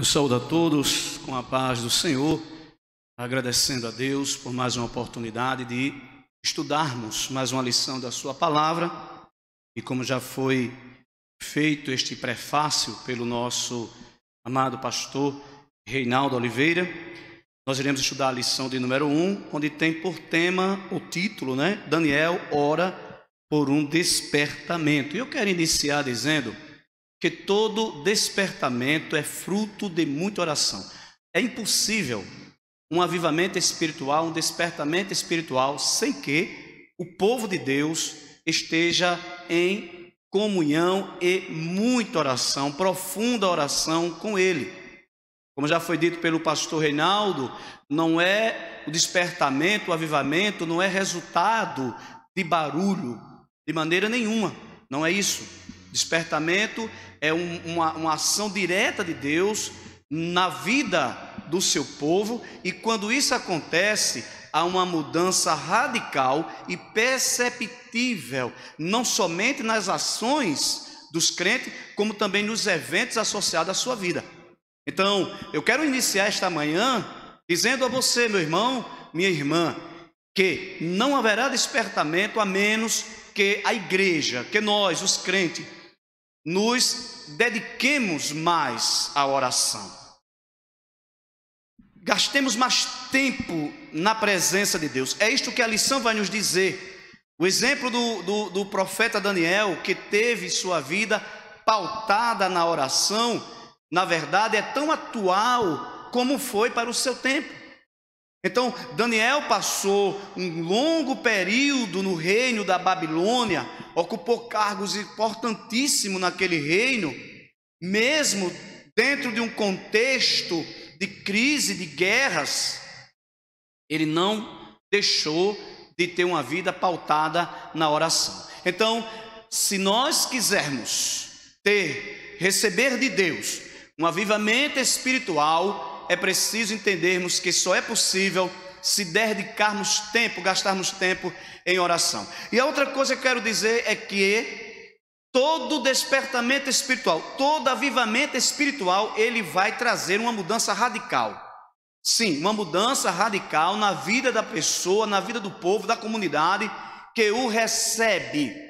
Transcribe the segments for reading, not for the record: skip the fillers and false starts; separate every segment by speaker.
Speaker 1: Eu saúdo a todos com a paz do Senhor, agradecendo a Deus por mais uma oportunidade de estudarmos mais uma lição da sua palavra. E como já foi feito este prefácio pelo nosso amado pastor Reinaldo Oliveira, nós iremos estudar a lição de número 1, onde tem por tema o título, Daniel ora por um despertamento. E eu quero iniciar dizendo que todo despertamento é fruto de muita oração. É impossível um avivamento espiritual, um despertamento espiritual, sem que o povo de Deus esteja em comunhão e muita oração, profunda oração com Ele. Como já foi dito pelo pastor Reinaldo, não é o despertamento, o avivamento, não é resultado de barulho, de maneira nenhuma, não é isso. Despertamento é uma ação direta de Deus na vida do seu povo, e quando isso acontece, há uma mudança radical e perceptível, não somente nas ações dos crentes, como também nos eventos associados à sua vida. Então, eu quero iniciar esta manhã dizendo a você, meu irmão, minha irmã, que não haverá despertamento a menos que a igreja, que nós, os crentes, nos dediquemos mais à oração. Gastemos mais tempo na presença de Deus. É isto que a lição vai nos dizer. O exemplo do profeta Daniel, que teve sua vida pautada na oração, na verdade é tão atual como foi para o seu tempo. Então, Daniel passou um longo período no reino da Babilônia, ocupou cargos importantíssimos naquele reino, mesmo dentro de um contexto de crise, de guerras. Ele não deixou de ter uma vida pautada na oração. Então, se nós quisermos receber de Deus um avivamento espiritual, é preciso entendermos que só é possível se dedicarmos tempo, gastarmos tempo em oração. E a outra coisa que eu quero dizer é que todo despertamento espiritual, todo avivamento espiritual, ele vai trazer uma mudança radical. Sim, uma mudança radical na vida da pessoa, na vida do povo, da comunidade que o recebe.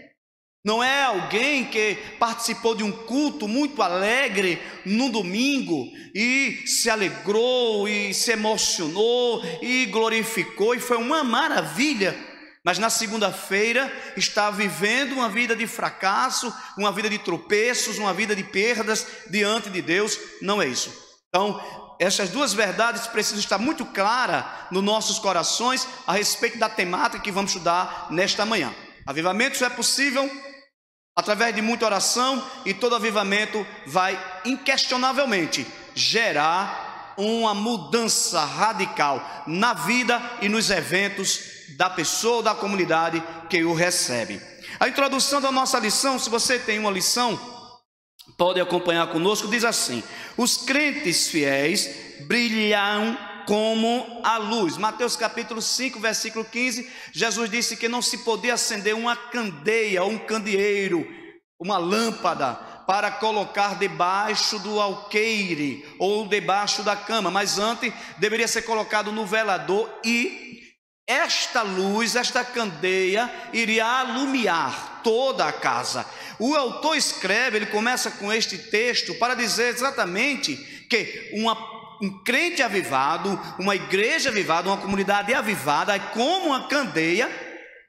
Speaker 1: Não é alguém que participou de um culto muito alegre no domingo e se alegrou e se emocionou e glorificou e foi uma maravilha, mas na segunda-feira está vivendo uma vida de fracasso, uma vida de tropeços, uma vida de perdas diante de Deus. Não é isso. Então, essas duas verdades precisam estar muito claras nos nossos corações a respeito da temática que vamos estudar nesta manhã. Avivamento só é possível através de muita oração, e todo avivamento vai inquestionavelmente gerar uma mudança radical na vida e nos eventos da pessoa, da comunidade que o recebe. A introdução da nossa lição, se você tem uma lição, pode acompanhar conosco, diz assim: os crentes fiéis brilham como a luz. Mateus capítulo 5, versículo 15, Jesus disse que não se podia acender uma candeia, um candeeiro, uma lâmpada, para colocar debaixo do alqueire ou debaixo da cama, mas antes deveria ser colocado no velador, e esta luz, esta candeia, iria alumiar toda a casa. O autor escreve, ele começa com este texto para dizer exatamente que um crente avivado, uma igreja avivada, uma comunidade avivada é como uma candeia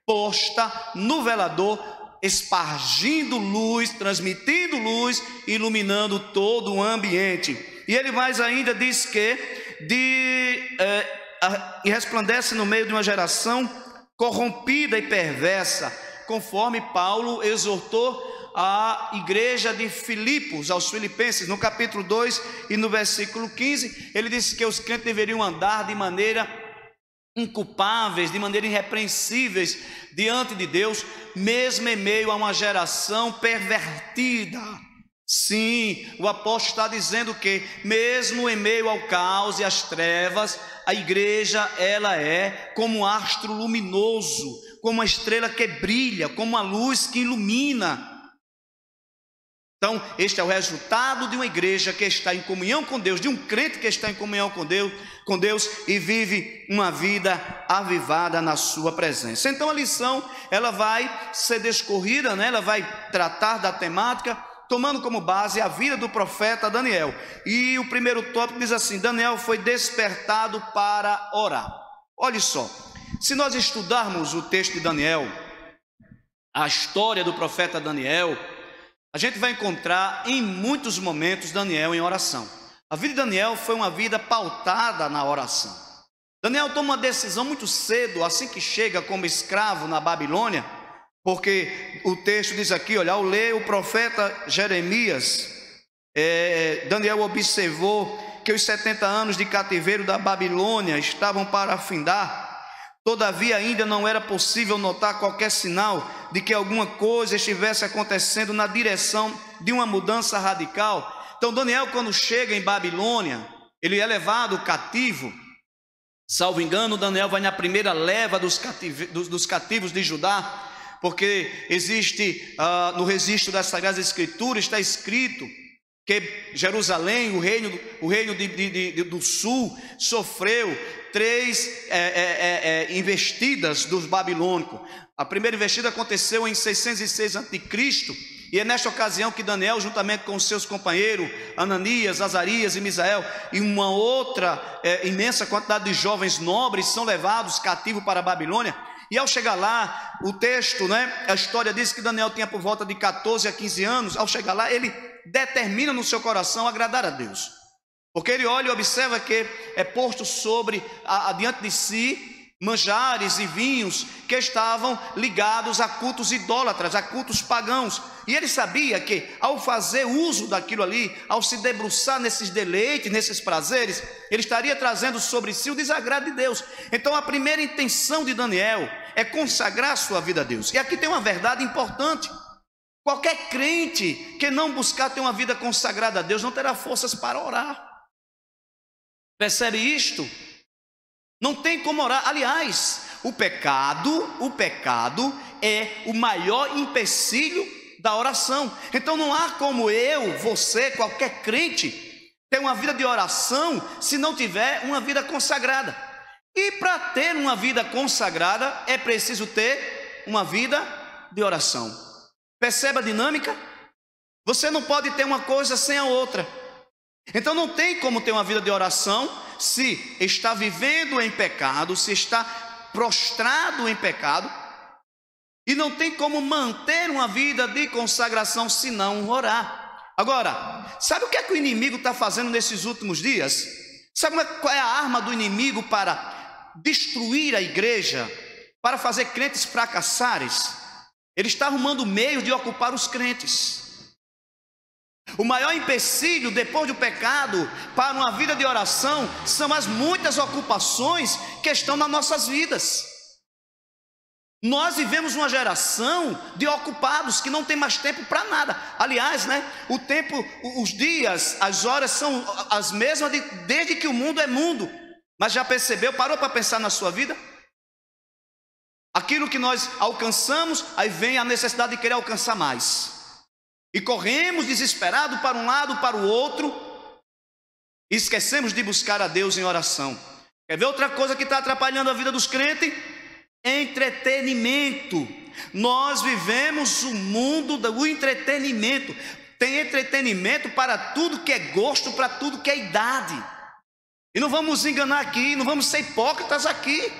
Speaker 1: posta no velador, espargindo luz, transmitindo luz, iluminando todo o ambiente. E ele mais ainda diz que e resplandece no meio de uma geração corrompida e perversa, conforme Paulo exortou a igreja de Filipos, aos filipenses, no capítulo 2 e no versículo 15, ele disse que os crentes deveriam andar de maneira inculpáveis, de maneira irrepreensíveis diante de Deus, mesmo em meio a uma geração pervertida. Sim, o apóstolo está dizendo que mesmo em meio ao caos e às trevas, a igreja, ela é como um astro luminoso, como uma estrela que brilha, como uma luz que ilumina. Então, este é o resultado de uma igreja que está em comunhão com Deus, de um crente que está em comunhão com Deus e vive uma vida avivada na sua presença. Então, a lição, ela vai ser discorrida, né? Ela vai tratar da temática, tomando como base a vida do profeta Daniel. E o primeiro tópico diz assim: Daniel foi despertado para orar. Olha só, se nós estudarmos o texto de Daniel, a história do profeta Daniel, a gente vai encontrar em muitos momentos Daniel em oração. A vida de Daniel foi uma vida pautada na oração. Daniel toma uma decisão muito cedo, assim que chega como escravo na Babilônia, porque o texto diz aqui, olha, ao ler o profeta Jeremias, Daniel observou que os 70 anos de cativeiro da Babilônia estavam para findar. Todavia ainda não era possível notar qualquer sinal de que alguma coisa estivesse acontecendo na direção de uma mudança radical. Então Daniel, quando chega em Babilônia, ele é levado cativo. Salvo engano, Daniel vai na primeira leva dos cativos de Judá, porque existe no registro das Sagradas Escrituras, está escrito que Jerusalém, o reino do sul, sofreu 3 investidas dos babilônicos. A primeira investida aconteceu em 606 a.C., e é nesta ocasião que Daniel, juntamente com os seus companheiros Ananias, Azarias e Misael, e uma outra imensa quantidade de jovens nobres, são levados cativos para a Babilônia. E ao chegar lá, o texto, né, a história diz que Daniel tinha por volta de 14 a 15 anos. Ao chegar lá, ele determina no seu coração agradar a Deus, porque ele olha e observa que é posto diante de si manjares e vinhos que estavam ligados a cultos idólatras, a cultos pagãos. E ele sabia que ao fazer uso daquilo ali, ao se debruçar nesses deleites, nesses prazeres, ele estaria trazendo sobre si o desagrado de Deus. Então a primeira intenção de Daniel é consagrar sua vida a Deus. E aqui tem uma verdade importante: qualquer crente que não buscar ter uma vida consagrada a Deus não terá forças para orar. Percebe isto? Não tem como orar. Aliás, o pecado é o maior empecilho da oração. Então não há como você, qualquer crente, ter uma vida de oração se não tiver uma vida consagrada. E para ter uma vida consagrada é preciso ter uma vida de oração. Percebe a dinâmica? Você não pode ter uma coisa sem a outra. Então não tem como ter uma vida de oração se está vivendo em pecado, se está prostrado em pecado, e não tem como manter uma vida de consagração se não orar. Agora, sabe o que é que o inimigo está fazendo nesses últimos dias? Sabe qual é a arma do inimigo para destruir a igreja, para fazer crentes fracassarem? Ele está arrumando meios de ocupar os crentes. O maior empecilho depois do pecado para uma vida de oração são as muitas ocupações que estão nas nossas vidas. Nós vivemos uma geração de ocupados que não tem mais tempo para nada. Aliás, né, o tempo, os dias, as horas são as mesmas desde que o mundo é mundo. Mas já percebeu, parou para pensar na sua vida? Aquilo que nós alcançamos, aí vem a necessidade de querer alcançar mais. E corremos desesperados para um lado, para o outro, e esquecemos de buscar a Deus em oração. Quer ver outra coisa que está atrapalhando a vida dos crentes? Entretenimento. Nós vivemos o mundo do entretenimento. Tem entretenimento para tudo que é gosto, para tudo que é idade. E não vamos nos enganar aqui, não vamos ser hipócritas aqui.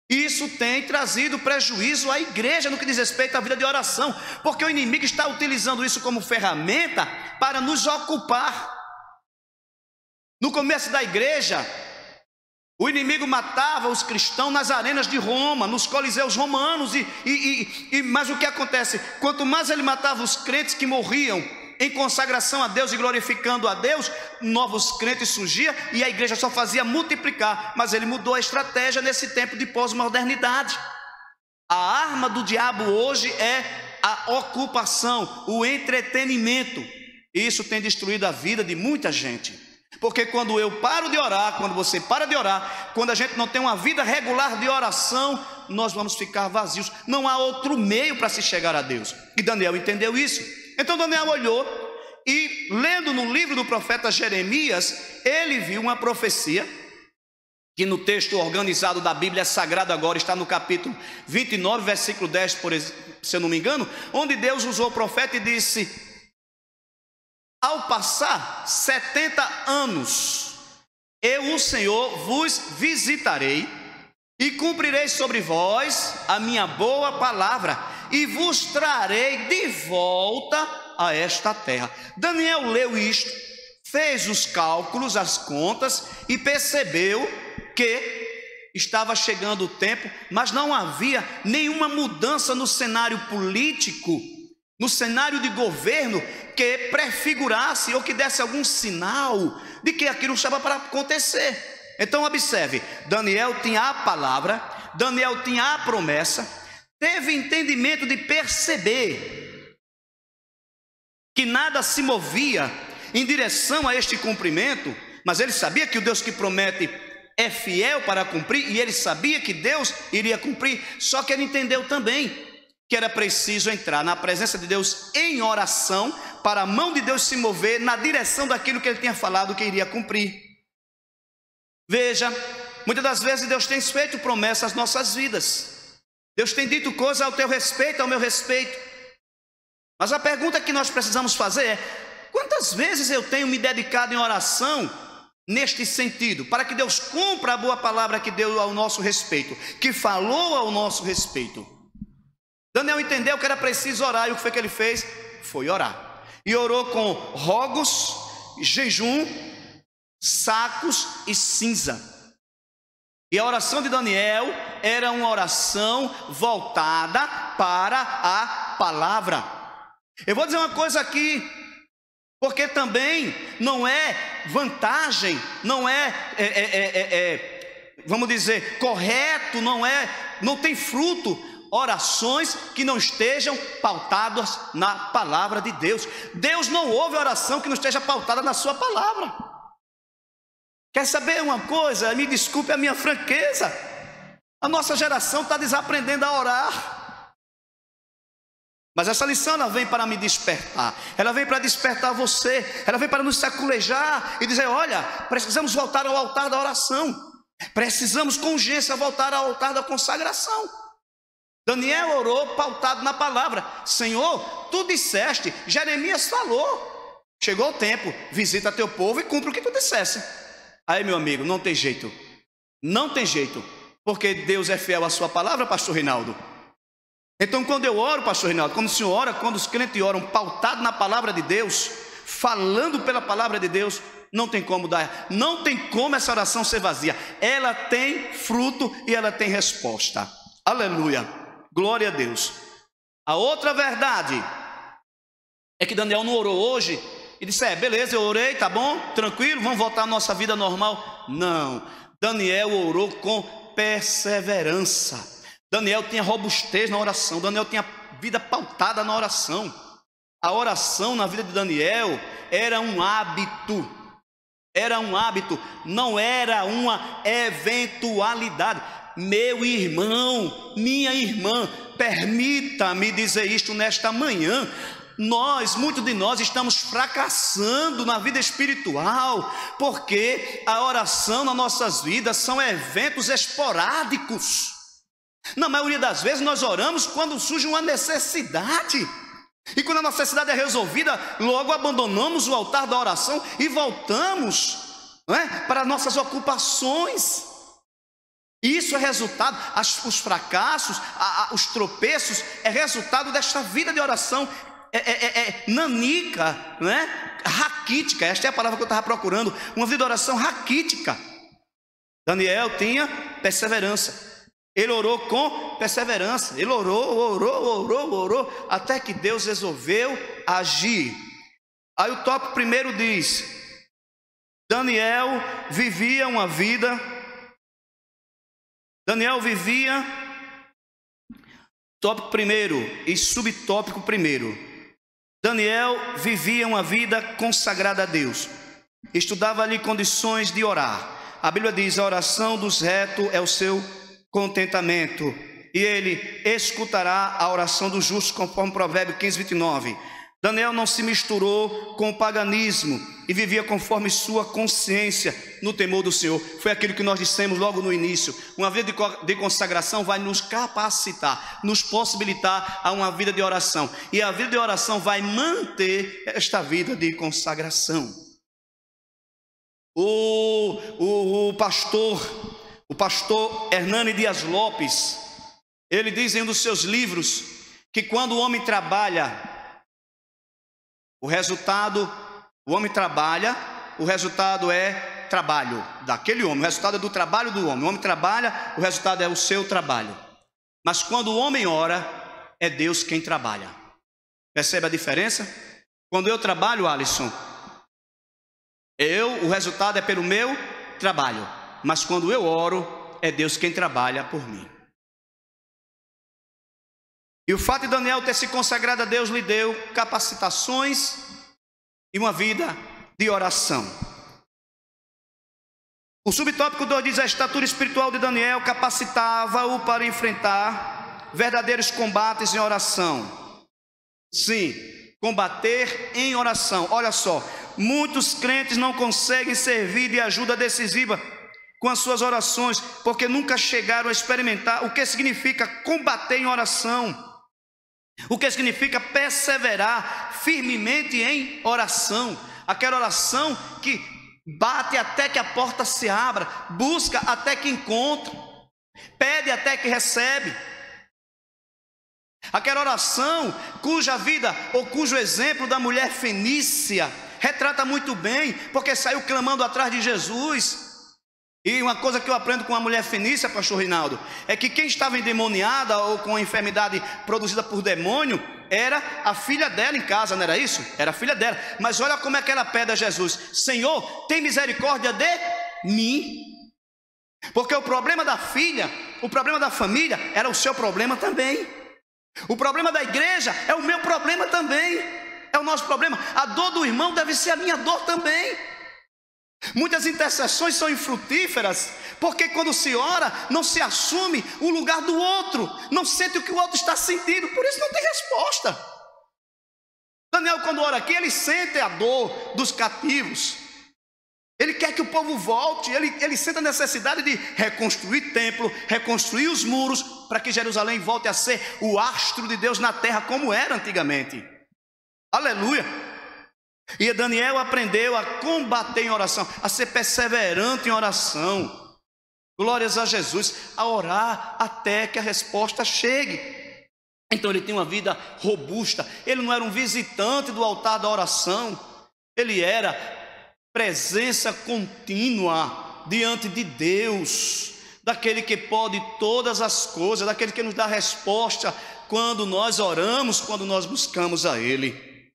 Speaker 1: Isso tem trazido prejuízo à igreja no que diz respeito à vida de oração, porque o inimigo está utilizando isso como ferramenta para nos ocupar. No começo da igreja, o inimigo matava os cristãos nas arenas de Roma, nos coliseus romanos, mas o que acontece? Quanto mais ele matava os crentes que morriam em consagração a Deus e glorificando a Deus, novos crentes surgiam e a igreja só fazia multiplicar. Mas ele mudou a estratégia nesse tempo de pós-modernidade. A arma do diabo hoje é a ocupação, o entretenimento. Isso tem destruído a vida de muita gente. Porque quando eu paro de orar, quando você para de orar, quando a gente não tem uma vida regular de oração, nós vamos ficar vazios. Não há outro meio para se chegar a Deus. E Daniel entendeu isso. Então Daniel olhou e, lendo no livro do profeta Jeremias, ele viu uma profecia, que no texto organizado da Bíblia Sagrada agora está no capítulo 29, versículo 10, se eu não me engano, onde Deus usou o profeta e disse: ao passar 70 anos, eu, o Senhor, vos visitarei e cumprirei sobre vós a minha boa palavra e vos trarei de volta a esta terra. Daniel leu isto, fez os cálculos, as contas e percebeu que estava chegando o tempo, mas não havia nenhuma mudança no cenário político, no cenário de governo, que prefigurasse ou que desse algum sinal de que aquilo estava para acontecer. Então observe, Daniel tinha a palavra, Daniel tinha a promessa, teve entendimento de perceber que nada se movia em direção a este cumprimento, mas ele sabia que o Deus que promete é fiel para cumprir, e ele sabia que Deus iria cumprir, só que ele entendeu também que era preciso entrar na presença de Deus em oração, para a mão de Deus se mover na direção daquilo que ele tinha falado que iria cumprir. Veja, muitas das vezes Deus tem feito promessas às nossas vidas, Deus tem dito coisas ao teu respeito, ao meu respeito, mas a pergunta que nós precisamos fazer é: quantas vezes eu tenho me dedicado em oração neste sentido, para que Deus cumpra a boa palavra que deu ao nosso respeito, que falou ao nosso respeito? Daniel entendeu que era preciso orar, e o que foi que ele fez? Foi orar, e orou com rogos, jejum, sacos e cinza. E a oração de Daniel era uma oração voltada para a palavra. Eu vou dizer uma coisa aqui, porque também não é vantagem, não vamos dizer, correto, não tem fruto orações que não estejam pautadas na palavra de Deus. Deus não ouve oração que não esteja pautada na sua palavra. Quer saber uma coisa? Me desculpe a minha franqueza, a nossa geração está desaprendendo a orar. Mas essa lição, ela vem para me despertar, ela vem para despertar você, ela vem para nos saculejar e dizer: olha, precisamos voltar ao altar da oração, precisamos com urgência voltar ao altar da consagração. Daniel orou pautado na palavra. Senhor, tu disseste, Jeremias falou, chegou o tempo, visita teu povo e cumpre o que tu dissesse. Aí, meu amigo, não tem jeito, não tem jeito, porque Deus é fiel à sua palavra, pastor Reinaldo. Então, quando eu oro, pastor Reinaldo, quando o senhor ora, quando os crentes oram pautado na palavra de Deus, falando pela palavra de Deus, não tem como dar, não tem como essa oração ser vazia. Ela tem fruto e ela tem resposta. Aleluia, glória a Deus. A outra verdade é que Daniel não orou hoje e disse: beleza, eu orei, tá bom, tranquilo, vamos voltar à nossa vida normal. Não, Daniel orou com perseverança. Daniel tinha robustez na oração, Daniel tinha vida pautada na oração. A oração na vida de Daniel era um hábito, não era uma eventualidade. Meu irmão, minha irmã, permita-me dizer isto nesta manhã: muitos de nós estamos fracassando na vida espiritual, porque a oração nas nossas vidas são eventos esporádicos. Na maioria das vezes nós oramos quando surge uma necessidade, e quando a necessidade é resolvida, logo abandonamos o altar da oração e voltamos, para nossas ocupações. Isso é resultado, os fracassos, os tropeços, é resultado desta vida de oração nanica, raquítica. Esta é a palavra que eu estava procurando, uma vida de oração raquítica. Daniel tinha perseverança, ele orou com perseverança, ele orou, até que Deus resolveu agir. Aí o tópico primeiro diz: Daniel vivia uma vida, tópico primeiro e subtópico primeiro, Daniel vivia uma vida consagrada a Deus, estudava ali condições de orar. A Bíblia diz: a oração dos retos é o seu contentamento, e ele escutará a oração do justo, conforme Provérbio 15, 29. Daniel não se misturou com o paganismo e vivia conforme sua consciência, no temor do Senhor. Foi aquilo que nós dissemos logo no início. Uma vida de consagração vai nos capacitar, nos possibilitar a uma vida de oração. E a vida de oração vai manter esta vida de consagração. O pastor Hernani Dias Lopes, ele diz em um dos seus livros que quando o homem trabalha, o homem trabalha, o resultado é trabalho daquele homem, o resultado é do trabalho do homem. O homem trabalha, o resultado é o seu trabalho. Mas quando o homem ora, é Deus quem trabalha. Percebe a diferença? Quando eu trabalho, Alisson, o resultado é pelo meu trabalho. Mas quando eu oro, é Deus quem trabalha por mim. E o fato de Daniel ter se consagrado a Deus lhe deu capacitações e uma vida de oração. O subtópico 2 diz: a estatura espiritual de Daniel capacitava-o para enfrentar verdadeiros combates em oração. Sim, combater em oração. Olha só, muitos crentes não conseguem servir de ajuda decisiva com as suas orações, porque nunca chegaram a experimentar o que significa combater em oração. O que significa perseverar firmemente em oração. Aquela oração que bate até que a porta se abra, busca até que encontra, pede até que recebe. Aquela oração cuja vida ou cujo exemplo da mulher fenícia retrata muito bem, porque saiu clamando atrás de Jesus. E uma coisa que eu aprendo com a mulher fenícia, pastor Rinaldo, é que quem estava endemoniada ou com a enfermidade produzida por demônio era a filha dela em casa, não era isso? Era a filha dela. Mas olha como é que ela pede a Jesus: Senhor, tem misericórdia de mim. Porque o problema da filha, o problema da família era o seu problema também. O problema da igreja é o meu problema também. É o nosso problema. A dor do irmão deve ser a minha dor também. Muitas intercessões são infrutíferas, porque quando se ora, não se assume o lugar do outro, não sente o que o outro está sentindo, por isso não tem resposta. Daniel, quando ora aqui, ele sente a dor dos cativos, ele quer que o povo volte, ele sente a necessidade de reconstruir templo, reconstruir os muros, para que Jerusalém volte a ser o astro de Deus na terra, como era antigamente. Aleluia! E Daniel aprendeu a combater em oração, a ser perseverante em oração. Glórias a Jesus, a orar até que a resposta chegue. Então ele tem uma vida robusta. Ele não era um visitante do altar da oração, ele era presença contínua diante de Deus, daquele que pode todas as coisas, daquele que nos dá resposta quando nós oramos, quando nós buscamos a Ele.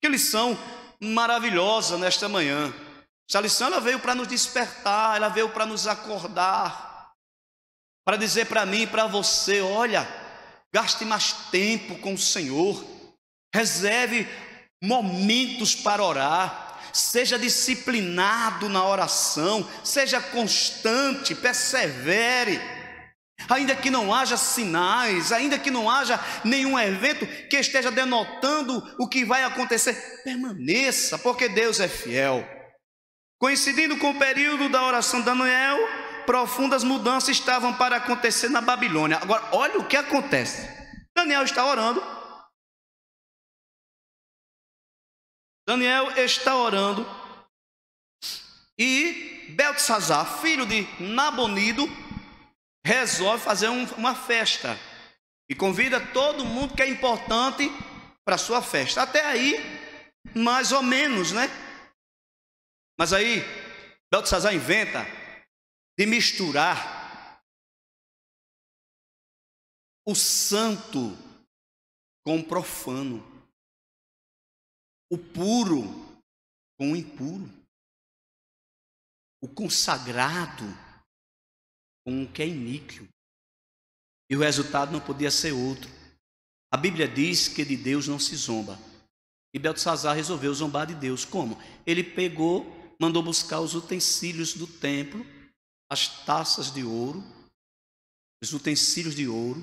Speaker 1: Que lição maravilhosa nesta manhã. Essa lição ela veio para nos despertar, ela veio para nos acordar, para dizer para mim e para você: olha, gaste mais tempo com o Senhor, reserve momentos para orar, seja disciplinado na oração, seja constante, persevere. Ainda que não haja sinais, ainda que não haja nenhum evento que esteja denotando o que vai acontecer, permaneça, porque Deus é fiel. Coincidindo com o período da oração de Daniel, profundas mudanças estavam para acontecer na Babilônia. Agora, olha o que acontece. Daniel está orando. E Beltesazar, filho de Nabonido, resolve fazer uma festa e convida todo mundo que é importante para a sua festa. Até aí, mais ou menos, né? Mas aí, Beltesazar inventa de misturar o santo com o profano, o puro com o impuro, o consagrado com o que é iníquo. E o resultado não podia ser outro. A Bíblia diz que de Deus não se zomba. E Beltesazar resolveu zombar de Deus. Como? Ele mandou buscar os utensílios do templo, as taças de ouro, os utensílios de ouro,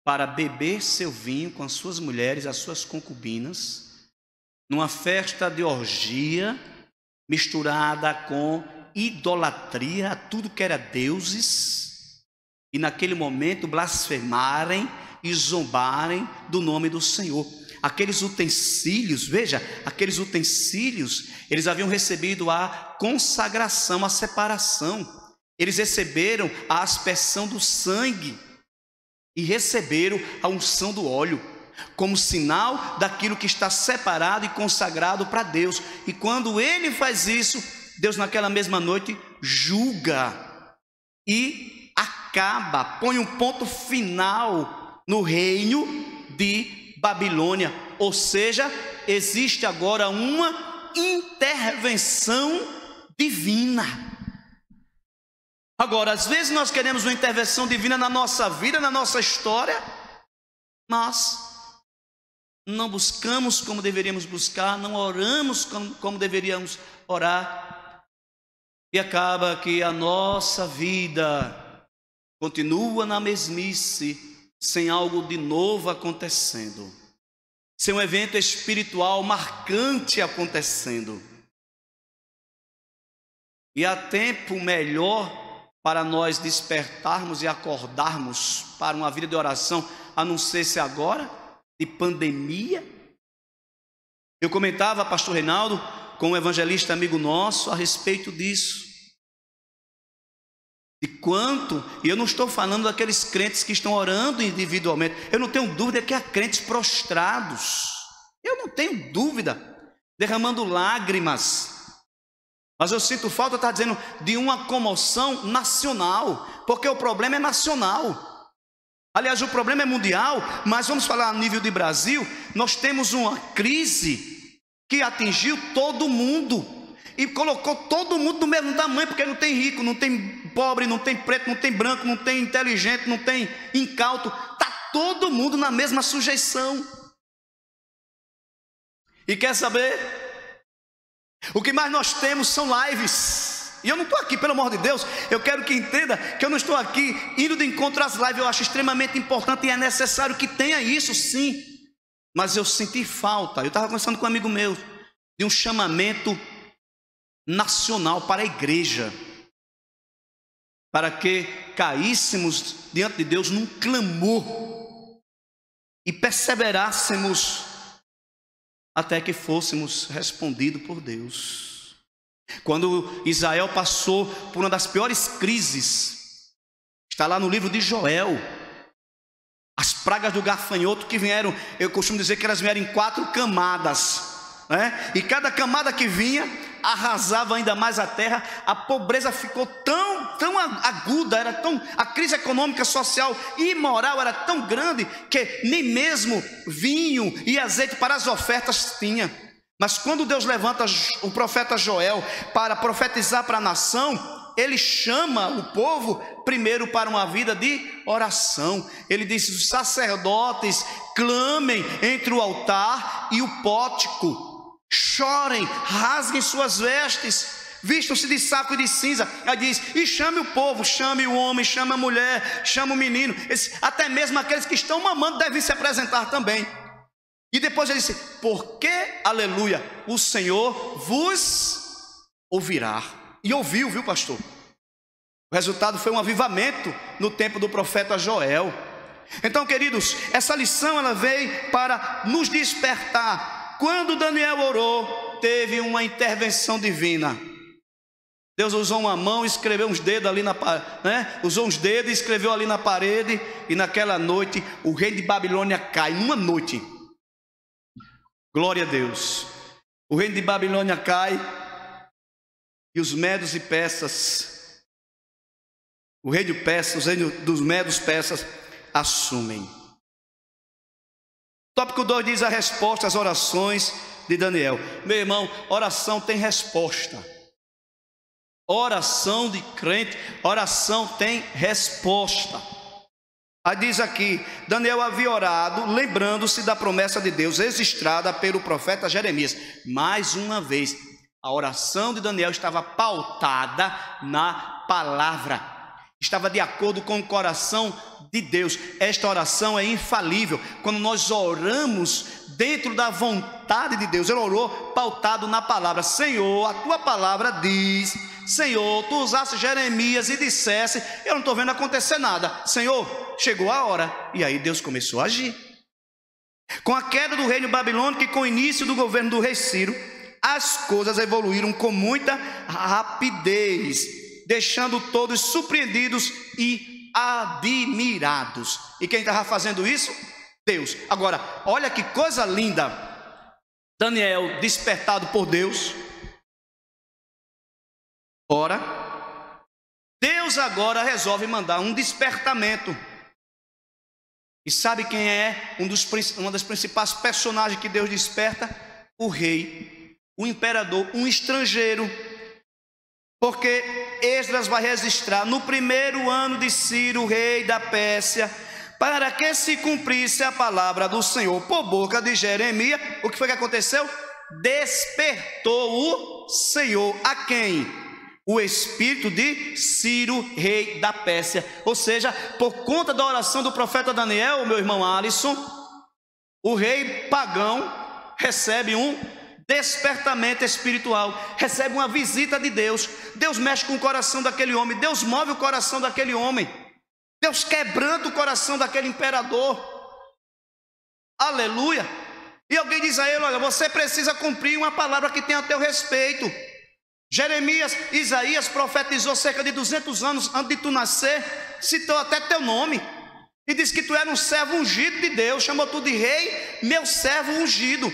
Speaker 1: para beber seu vinho com as suas mulheres, as suas concubinas, numa festa de orgia, misturada com idolatria, tudo que era deuses, e naquele momento blasfemarem e zombarem do nome do Senhor. Aqueles utensílios, veja, aqueles utensílios, eles haviam recebido a consagração, a separação. Eles receberam a aspersão do sangue e receberam a unção do óleo, como sinal daquilo que está separado e consagrado para Deus. E quando ele faz isso, Deus naquela mesma noite julga e acaba, põe um ponto final no reino de Babilônia, ou seja, existe agora uma intervenção divina. Agora, às vezes nós queremos uma intervenção divina na nossa vida, na nossa história, mas não buscamos como deveríamos buscar, não oramos como deveríamos orar, e acaba que a nossa vida continua na mesmice, sem algo de novo acontecendo, sem um evento espiritual marcante acontecendo. E há tempo melhor para nós despertarmos e acordarmos para uma vida de oração, a não ser se agora, de pandemia. Eu comentava, pastor Reinaldo, com um evangelista amigo nosso, a respeito disso. De quanto, e eu não estou falando daqueles crentes que estão orando individualmente, eu não tenho dúvida que há crentes prostrados, eu não tenho dúvida, derramando lágrimas, mas eu sinto falta, está dizendo, de uma comoção nacional, porque o problema é nacional, aliás o problema é mundial, mas vamos falar a nível de Brasil, nós temos uma crise que atingiu todo mundo, e colocou todo mundo do mesmo tamanho, porque não tem rico, não tem pobre, não tem preto, não tem branco, não tem inteligente, não tem incauto, está todo mundo na mesma sujeição. E quer saber? O que mais nós temos são lives, e eu não estou aqui, pelo amor de Deus, eu quero que entenda que eu não estou aqui indo de encontro às lives, eu acho extremamente importante e é necessário que tenha isso sim, mas eu senti falta, eu estava conversando com um amigo meu, de um chamamento nacional para a igreja, para que caíssemos diante de Deus num clamor e perseverássemos até que fôssemos respondidos por Deus. Quando Israel passou por uma das piores crises, está lá no livro de Joel, as pragas do gafanhoto que vieram, eu costumo dizer que elas vieram em 4 camadas, né? E cada camada que vinha arrasava ainda mais a terra, a pobreza ficou tão aguda, a crise econômica, social e moral era tão grande que nem mesmo vinho e azeite para as ofertas tinha. Mas quando Deus levanta o profeta Joel para profetizar para a nação, ele chama o povo primeiro para uma vida de oração. Ele diz: os sacerdotes clamem entre o altar e o pórtico, chorem, rasguem suas vestes, vistam-se de saco e de cinza. Ela diz: e chame o povo, chame o homem, chame a mulher, chame o menino, até mesmo aqueles que estão mamando devem se apresentar também. E depois ele disse: porque, aleluia, o Senhor vos ouvirá. E ouviu, viu, pastor? O resultado foi um avivamento no tempo do profeta Joel. Então, queridos, essa lição ela veio para nos despertar. Quando Daniel orou, teve uma intervenção divina. Deus usou uma mão e escreveu uns dedos ali usou uns dedos e escreveu ali na parede. E naquela noite, o rei de Babilônia cai. Numa noite. Glória a Deus. O rei de Babilônia cai. E os medos e persas, o rei dos medos persas assumem. Tópico 2 diz a resposta às orações de Daniel. Meu irmão, oração tem resposta. Oração de crente, oração tem resposta. Aí diz aqui: Daniel havia orado, lembrando-se da promessa de Deus registrada pelo profeta Jeremias. Mais uma vez, a oração de Daniel estava pautada na palavra. estava de acordo com o coração de Deus. Esta oração é infalível. Quando nós oramos dentro da vontade de Deus, ele orou pautado na palavra. Senhor, a tua palavra diz. Senhor, tu usaste Jeremias e dissesse, eu não estou vendo acontecer nada. Senhor, chegou a hora. E aí Deus começou a agir. Com a queda do reino babilônico e com o início do governo do rei Ciro, as coisas evoluíram com muita rapidez, deixando todos surpreendidos e admirados. E quem estava fazendo isso? Deus. Agora, olha que coisa linda. Daniel, despertado por Deus. Ora, Deus agora resolve mandar um despertamento. E sabe quem é uma das principais personagens que Deus desperta? O rei, o imperador, um estrangeiro. Porque Esdras vai registrar no primeiro ano de Ciro, rei da Pérsia, para que se cumprisse a palavra do Senhor por boca de Jeremias. O que foi que aconteceu? Despertou o Senhor a quem? O espírito de Ciro, rei da Pérsia. Ou seja, por conta da oração do profeta Daniel, meu irmão Alisson, o rei pagão recebe um despertamento espiritual, recebe uma visita de Deus. Deus mexe com o coração daquele homem, Deus move o coração daquele homem, Deus quebranta o coração daquele imperador. Aleluia. E alguém diz a ele: olha, você precisa cumprir uma palavra que tem a teu respeito. Jeremias, Isaías profetizou cerca de 200 anos antes de tu nascer, citou até teu nome e disse que tu era um servo ungido de Deus, chamou tu de rei, meu servo ungido,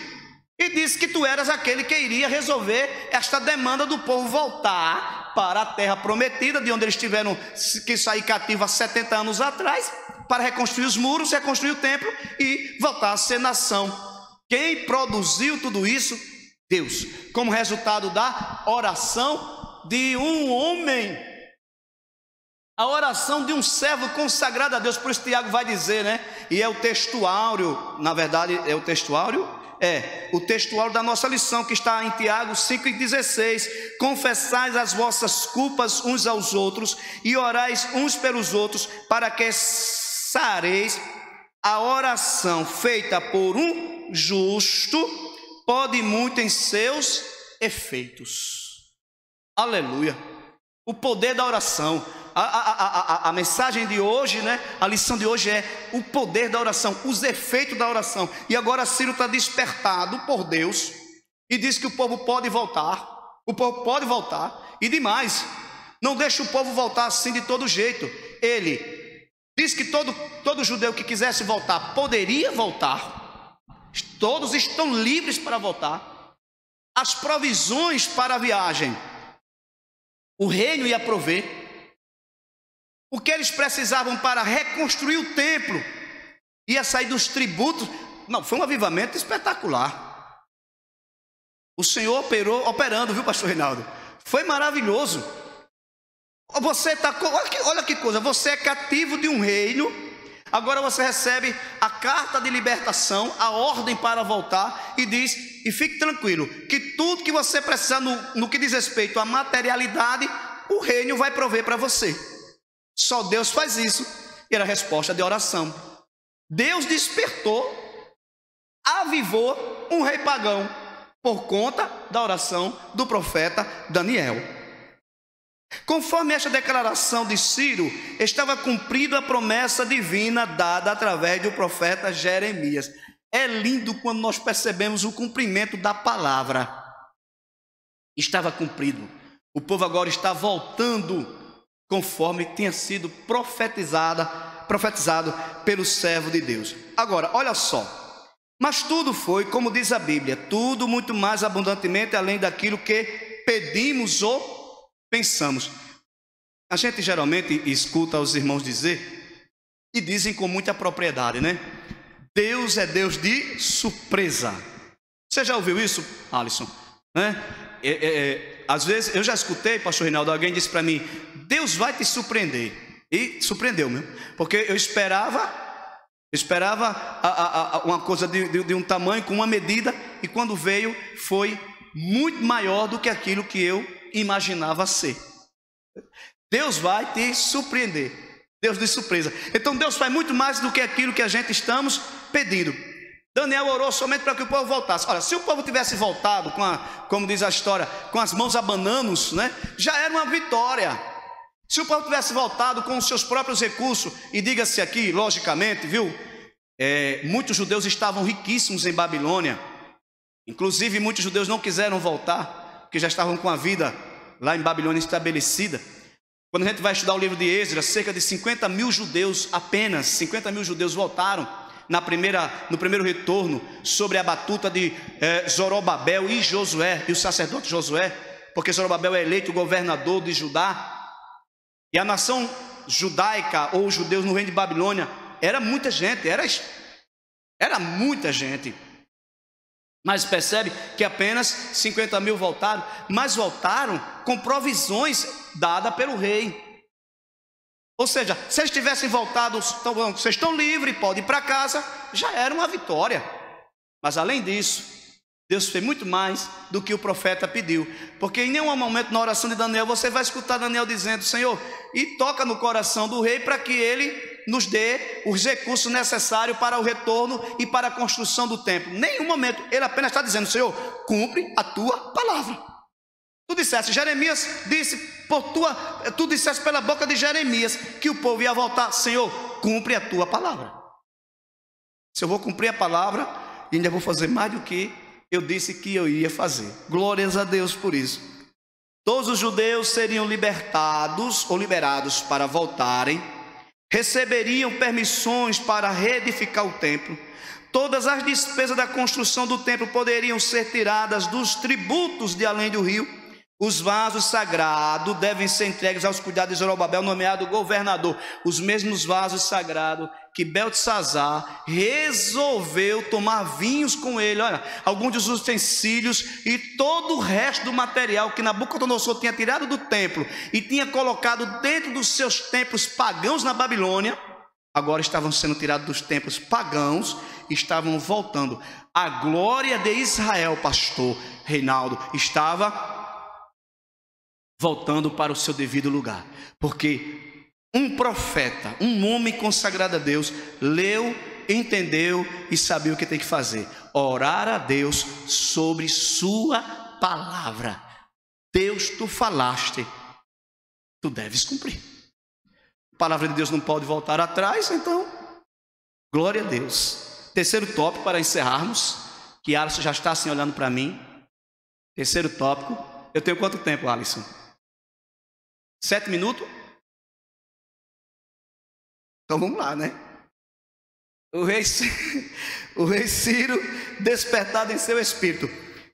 Speaker 1: e disse que tu eras aquele que iria resolver esta demanda do povo voltar para a terra prometida, de onde eles tiveram que sair cativo há 70 anos atrás, para reconstruir os muros, reconstruir o templo e voltar a ser nação. Quem produziu tudo isso? Deus, como resultado da oração de um homem, a oração de um servo consagrado a Deus. Por isso Tiago vai dizer, né? E é o textuário, na verdade é o textuário, o textuário da nossa lição, que está em Tiago 5,16. Confessais as vossas culpas uns aos outros e orais uns pelos outros, para que sareis. A oração feita por um justo pode muito em seus efeitos. Aleluia. O poder da oração. A mensagem de hoje, né? A lição de hoje é o poder da oração, os efeitos da oração. E agora Ciro está despertado por Deus e diz que o povo pode voltar. O povo pode voltar. E demais, não deixa o povo voltar assim de todo jeito. Ele diz que todo judeu que quisesse voltar poderia voltar. Todos estão livres para voltar. As provisões para a viagem, o reino ia prover. O que eles precisavam para reconstruir o templo ia sair dos tributos. Não, foi um avivamento espetacular. O Senhor operando, viu, pastor Reinaldo? Foi maravilhoso. Você está, olha que coisa, você é cativo de um reino. Agora você recebe a carta de libertação, a ordem para voltar, e diz, e fique tranquilo, que tudo que você precisar no que diz respeito à materialidade, o reino vai prover para você. Só Deus faz isso. E era a resposta de oração. Deus despertou, avivou um rei pagão por conta da oração do profeta Daniel. Conforme esta declaração de Ciro, estava cumprida a promessa divina dada através do profeta Jeremias. É lindo quando nós percebemos o cumprimento da palavra. Estava cumprido. O povo agora está voltando conforme tinha sido profetizado pelo servo de Deus. Agora, olha só. Mas tudo foi, como diz a Bíblia, tudo muito mais abundantemente além daquilo que pedimos ou pensamos. A gente geralmente escuta os irmãos dizer, e dizem com muita propriedade, né? Deus é Deus de surpresa. Você já ouviu isso, Alisson? Né? Às vezes eu já escutei, pastor Reinaldo, alguém disse para mim, Deus vai te surpreender. E surpreendeu, meu, porque eu esperava uma coisa de um tamanho, com uma medida, e quando veio foi muito maior do que aquilo que eu imaginava ser. Deus vai te surpreender. Deus de surpresa. Então Deus faz muito mais do que aquilo que a gente estamos pedindo. Daniel orou somente para que o povo voltasse. Olha, se o povo tivesse voltado como diz a história, com as mãos abananos, né, já era uma vitória. Se o povo tivesse voltado com os seus próprios recursos, e diga-se aqui, logicamente, viu, muitos judeus estavam riquíssimos em Babilônia. Inclusive muitos judeus não quiseram voltar, porque já estavam com a vida lá em Babilônia estabelecida. Quando a gente vai estudar o livro de Esdras, cerca de 50 mil judeus, apenas 50 mil judeus voltaram no primeiro retorno, sobre a batuta de Zorobabel e Josué, e o sacerdote Josué, porque Zorobabel é eleito governador de Judá. E a nação judaica, ou os judeus no reino de Babilônia, era muita gente, era muita gente. Mas percebe que apenas 50 mil voltaram, mas voltaram com provisões dadas pelo rei. Ou seja, se eles tivessem voltado, vocês estão livres, podem ir para casa, já era uma vitória. Mas além disso, Deus fez muito mais do que o profeta pediu. Porque em nenhum momento na oração de Daniel, você vai escutar Daniel dizendo: Senhor, e toca no coração do rei para que ele nos dê os recursos necessários para o retorno e para a construção do templo. Em nenhum momento, ele apenas está dizendo: Senhor, cumpre a tua palavra. Tu disseste, Jeremias disse, tu disseste pela boca de Jeremias que o povo ia voltar. Senhor, cumpre a tua palavra. Se eu vou cumprir a palavra, ainda vou fazer mais do que eu disse que eu ia fazer. Glórias a Deus por isso. Todos os judeus seriam libertados ou liberados para voltarem, receberiam permissões para reedificar o templo. Todas as despesas da construção do templo poderiam ser tiradas dos tributos de além do rio. Os vasos sagrados devem ser entregues aos cuidados de Zorobabel, nomeado governador. Os mesmos vasos sagrados que Beltesazar resolveu tomar vinhos com ele. Olha, alguns dos utensílios e todo o resto do material que Nabucodonosor tinha tirado do templo e tinha colocado dentro dos seus templos pagãos na Babilônia, agora estavam sendo tirados dos templos pagãos e estavam voltando. A glória de Israel, pastor Reinaldo, estava voltando para o seu devido lugar, porque um profeta, um homem consagrado a Deus, leu, entendeu e sabia o que tem que fazer: orar a Deus sobre sua palavra. Deus, tu falaste, tu deves cumprir. A palavra de Deus não pode voltar atrás, então glória a Deus. Terceiro tópico para encerrarmos, que Alisson já está assim olhando para mim. Terceiro tópico. Eu tenho quanto tempo, Alisson? 7 minutos? Então vamos lá, né? O rei Ciro, despertado em seu espírito,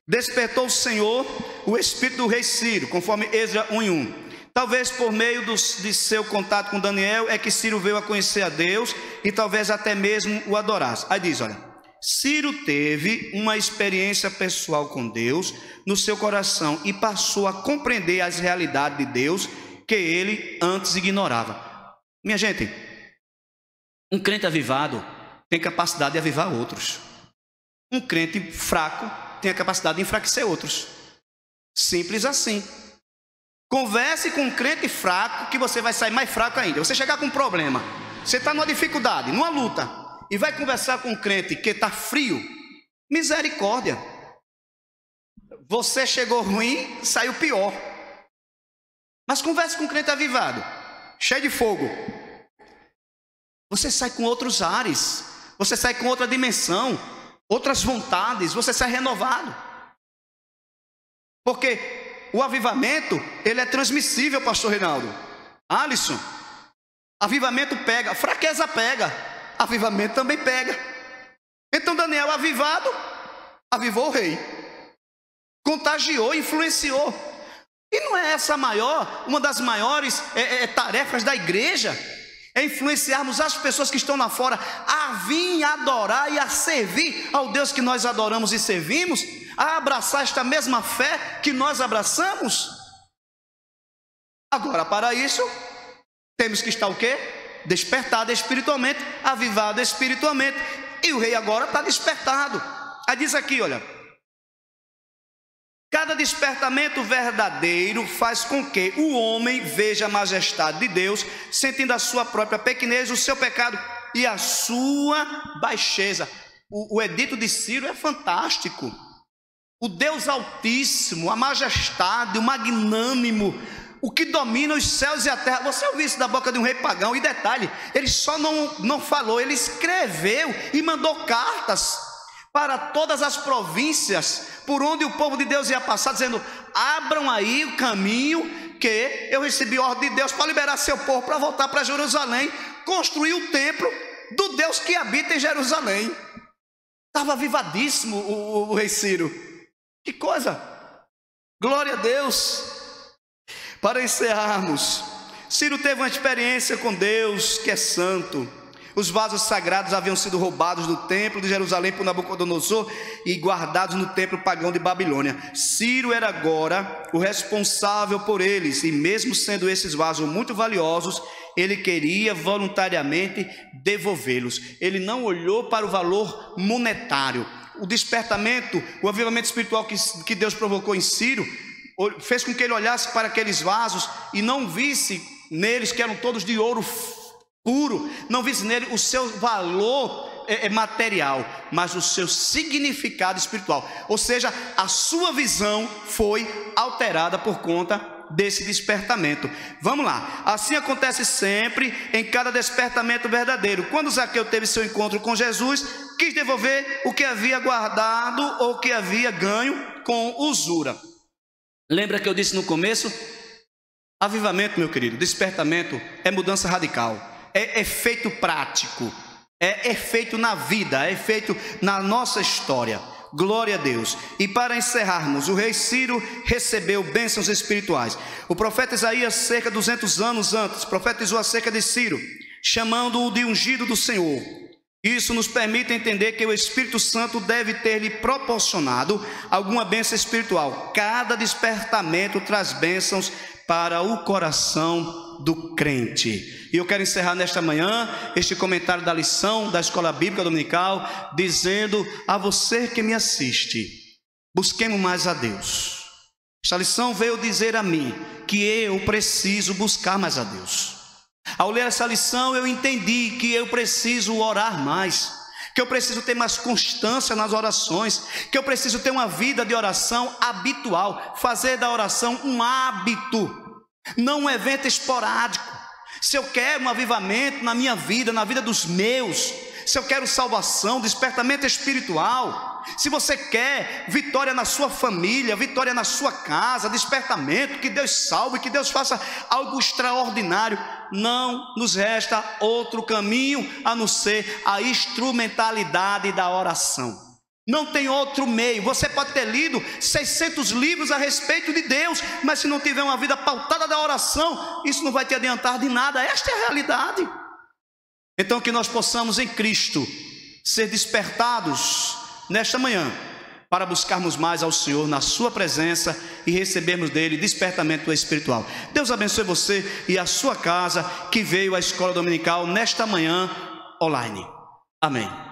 Speaker 1: despertou o Senhor o espírito do rei Ciro, conforme Esdras 1:1. Talvez por meio de seu contato com Daniel é que Ciro veio a conhecer a Deus e talvez até mesmo o adorasse. Aí diz, olha, Ciro teve uma experiência pessoal com Deus no seu coração e passou a compreender as realidades de Deus que ele antes ignorava. Minha gente, um crente avivado tem capacidade de avivar outros. Um crente fraco tem a capacidade de enfraquecer outros. Simples assim. Converse com um crente fraco que você vai sair mais fraco ainda. Você chegar com um problema, você está numa dificuldade, numa luta, e vai conversar com um crente que está frio, misericórdia. Você chegou ruim, saiu pior. Mas converse com um crente avivado, cheio de fogo. Você sai com outros ares, você sai com outra dimensão, outras vontades, você sai renovado. Porque o avivamento, ele é transmissível, pastor Reinaldo. Alisson, avivamento pega, fraqueza pega, avivamento também pega. Então Daniel, avivado, avivou o rei, contagiou, influenciou. E não é essa uma das maiores tarefas da igreja? É influenciarmos as pessoas que estão lá fora a vir adorar e a servir ao Deus que nós adoramos e servimos, a abraçar esta mesma fé que nós abraçamos. Agora, para isso, temos que estar o quê? Despertado espiritualmente, avivado espiritualmente. E o rei agora está despertado. Aí diz aqui, olha, Cada despertamento verdadeiro faz com que o homem veja a majestade de Deus, sentindo a sua própria pequenez, o seu pecado e a sua baixeza. O edito de Ciro é fantástico. O Deus Altíssimo, a majestade, o magnânimo, o que domina os céus e a terra. Você ouviu isso da boca de um rei pagão? E detalhe, ele só não falou, ele escreveu e mandou cartas para todas as províncias por onde o povo de Deus ia passar, dizendo: abram aí o caminho, que eu recebi ordem de Deus para liberar seu povo para voltar para Jerusalém, construir o templo do Deus que habita em Jerusalém. Estava avivadíssimo o rei Ciro. Que coisa! Glória a Deus! Para encerrarmos, Ciro teve uma experiência com Deus que é santo. Os vasos sagrados haviam sido roubados do templo de Jerusalém por Nabucodonosor e guardados no templo pagão de Babilônia. Ciro era agora o responsável por eles, e mesmo sendo esses vasos muito valiosos, ele queria voluntariamente devolvê-los. Ele não olhou para o valor monetário. O despertamento, o avivamento espiritual que Deus provocou em Ciro, fez com que ele olhasse para aqueles vasos e não visse neles, que eram todos de ouro puro, não visse nele o seu valor material, mas o seu significado espiritual. Ou seja, a sua visão foi alterada por conta desse despertamento. Vamos lá, assim acontece sempre em cada despertamento verdadeiro. Quando Zaqueu teve seu encontro com Jesus, quis devolver o que havia guardado ou que havia ganho com usura. Lembra que eu disse no começo? Avivamento, meu querido, despertamento é mudança radical, é efeito prático, é efeito na vida, é efeito na nossa história. Glória a Deus. E para encerrarmos, o rei Ciro recebeu bênçãos espirituais. O profeta Isaías, cerca de 200 anos antes, profetizou acerca de Ciro, chamando-o de ungido do Senhor. Isso nos permite entender que o Espírito Santo deve ter lhe proporcionado alguma bênção espiritual. Cada despertamento traz bênçãos para o coração do crente. E eu quero encerrar nesta manhã este comentário da lição da Escola Bíblica Dominical, dizendo a você que me assiste: busquemos mais a Deus. Esta lição veio dizer a mim que eu preciso buscar mais a Deus. Ao ler essa lição, eu entendi que eu preciso orar mais, que eu preciso ter mais constância nas orações, que eu preciso ter uma vida de oração habitual, fazer da oração um hábito, não um evento esporádico. Se eu quero um avivamento na minha vida, na vida dos meus, se eu quero salvação, despertamento espiritual, se você quer vitória na sua família, vitória na sua casa, despertamento, que Deus salve, que Deus faça algo extraordinário, não nos resta outro caminho a não ser a instrumentalidade da oração. Não tem outro meio. Você pode ter lido 600 livros a respeito de Deus, mas se não tiver uma vida pautada da oração, isso não vai te adiantar de nada. Esta é a realidade. Então que nós possamos em Cristo ser despertados nesta manhã para buscarmos mais ao Senhor na sua presença e recebermos dele despertamento espiritual. Deus abençoe você e a sua casa que veio à escola dominical nesta manhã online. Amém.